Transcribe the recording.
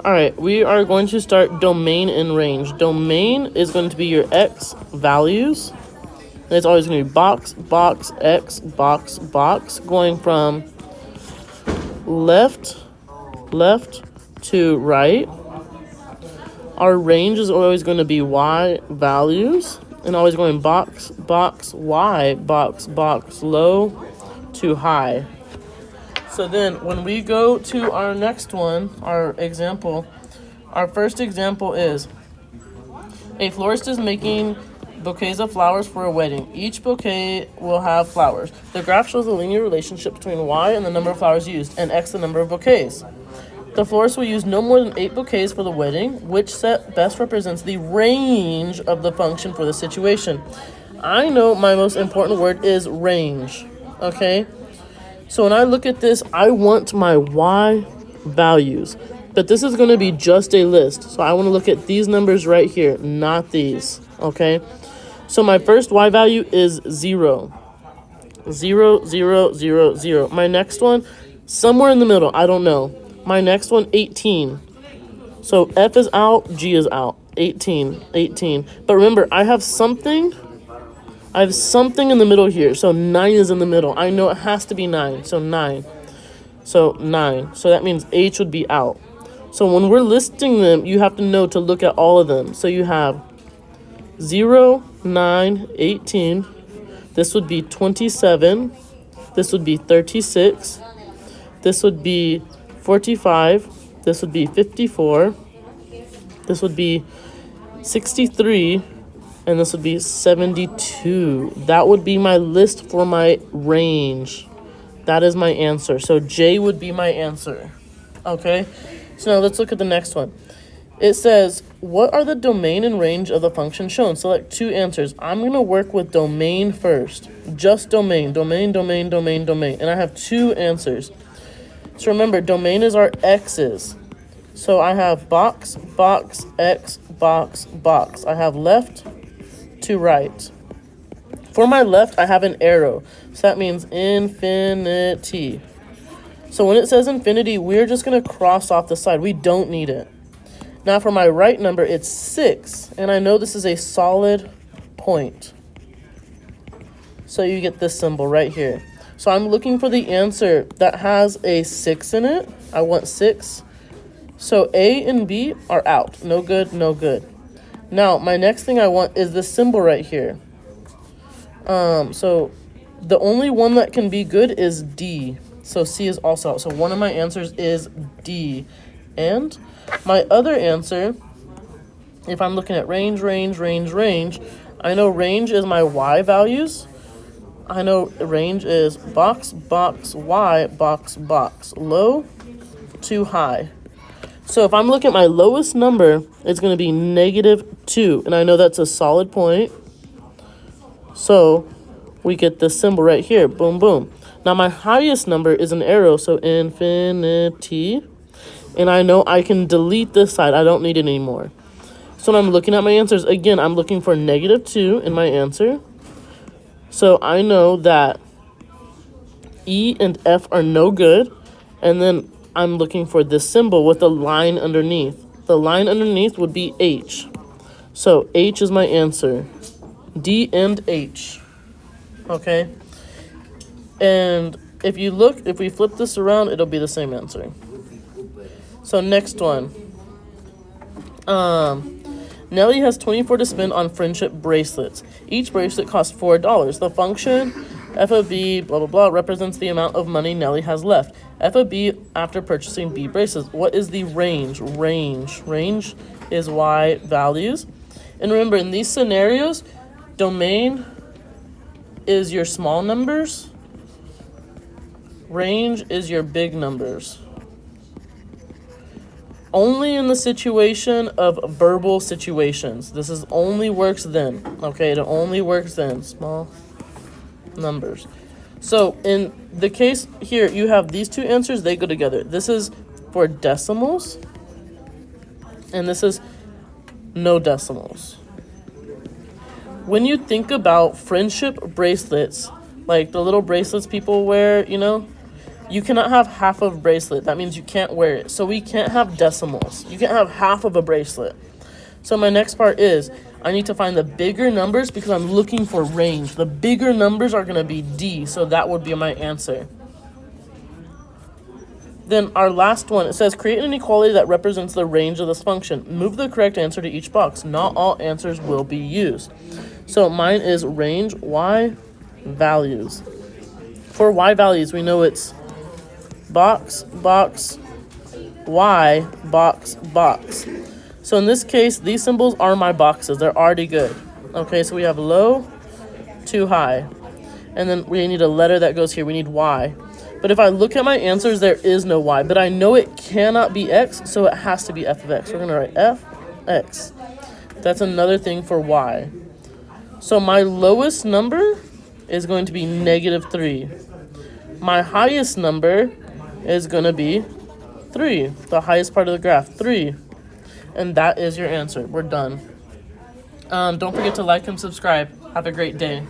All right, we are going to start domain and range. Domain is going to be your X values. And it's always going to be box, box, X, box, box, going from left to right. Our range is always going to be Y values, and always going box, box, Y, box, box, low to high. So then when we go to our next one, our example, our first example is a florist is making bouquets of flowers for a wedding. Each bouquet will have flowers. The graph shows a linear relationship between Y and the number of flowers used, and X the number of bouquets. The florist will use no more than 8 bouquets for the wedding. Which set best represents the range of the function for the situation? I know my most important word is range, okay? So when I look at this, I want my Y values. But this is going to be just a list. So I want to look at these numbers right here, not these, okay? So my first Y value is 0. 0, 0, 0, 0. My next one, somewhere in the middle, I don't know. My next one, 18. So F is out, G is out. 18, 18. But remember, I have something in the middle here. So 9 is in the middle. I know it has to be 9. So 9. So 9. So that means H would be out. So when we're listing them, you have to know to look at all of them. So you have 0, 9, 18. This would be 27. This would be 36. This would be 45. This would be 54. This would be 63. And this would be 72. That would be my list for my range. That is my answer. So J would be my answer. Okay? So now let's look at the next one. It says, what are the domain and range of the function shown? Select 2 answers. I'm going to work with domain first. Just domain. Domain, domain, domain, domain. And I have 2 answers. So remember, domain is our X's. So I have box, box, X, box, box. I have left to right. For my left, I have an arrow. So that means infinity. So when it says infinity, we're just going to cross off the side. We don't need it. Now for my right number, it's 6. And I know this is a solid point. So you get this symbol right here. So I'm looking for the answer that has a 6 in it. I want 6. So A and B are out. No good, no good. Now, my next thing I want is this symbol right here. So the only one that can be good is D. So C is also out. So one of my answers is D. And my other answer, if I'm looking at range, range, range, range, I know range is my Y values. I know range is box, box, Y, box, box, low to high. So if I'm looking at my lowest number, it's going to be -2. And I know that's a solid point. So we get this symbol right here. Boom, boom. Now my highest number is an arrow, so infinity. And I know I can delete this side. I don't need it anymore. So when I'm looking at my answers, again, I'm looking for -2 in my answer. So I know that E and F are no good. And then I'm looking for this symbol with a line underneath. The line underneath would be H. So H is my answer. D and H. Okay? And if we flip this around, it'll be the same answer. So next one. Nellie has 24 to spend on friendship bracelets. Each bracelet costs $4. The function f of b, blah, blah, blah, represents the amount of money Nellie has left. F of b after purchasing b bracelets. What is the range? Range is Y values. And remember, in these scenarios, domain is your small numbers. Range is your big numbers. Only in the situation of verbal situations. This is only works then. Okay, it only works then. Small numbers. So in the case here, you have these 2 answers. They go together. This is for decimals. And this is no decimals. When you think about friendship bracelets, like the little bracelets people wear, you know, You cannot have half of a bracelet. That means you can't wear it. So we can't have decimals. You can't have half of a bracelet. So my next part is I need to find the bigger numbers because I'm looking for range. The bigger numbers are going to be D, so that would be my answer. Then our last one, it says create an inequality that represents the range of this function. Move the correct answer to each box. Not all answers will be used. So mine is range y values. For y values, we know it's box, box, y, box, box. So in this case, these symbols are my boxes. They're already good. Okay, so we have low to high. And then we need a letter that goes here. We need y. But if I look at my answers, there is no y. But I know it cannot be x, so it has to be f of x. We're going to write f, x. That's another thing for y. So my lowest number is going to be -3. My highest number is going to be 3. The highest part of the graph, 3. And that is your answer. We're done. Don't forget to like and subscribe. Have a great day.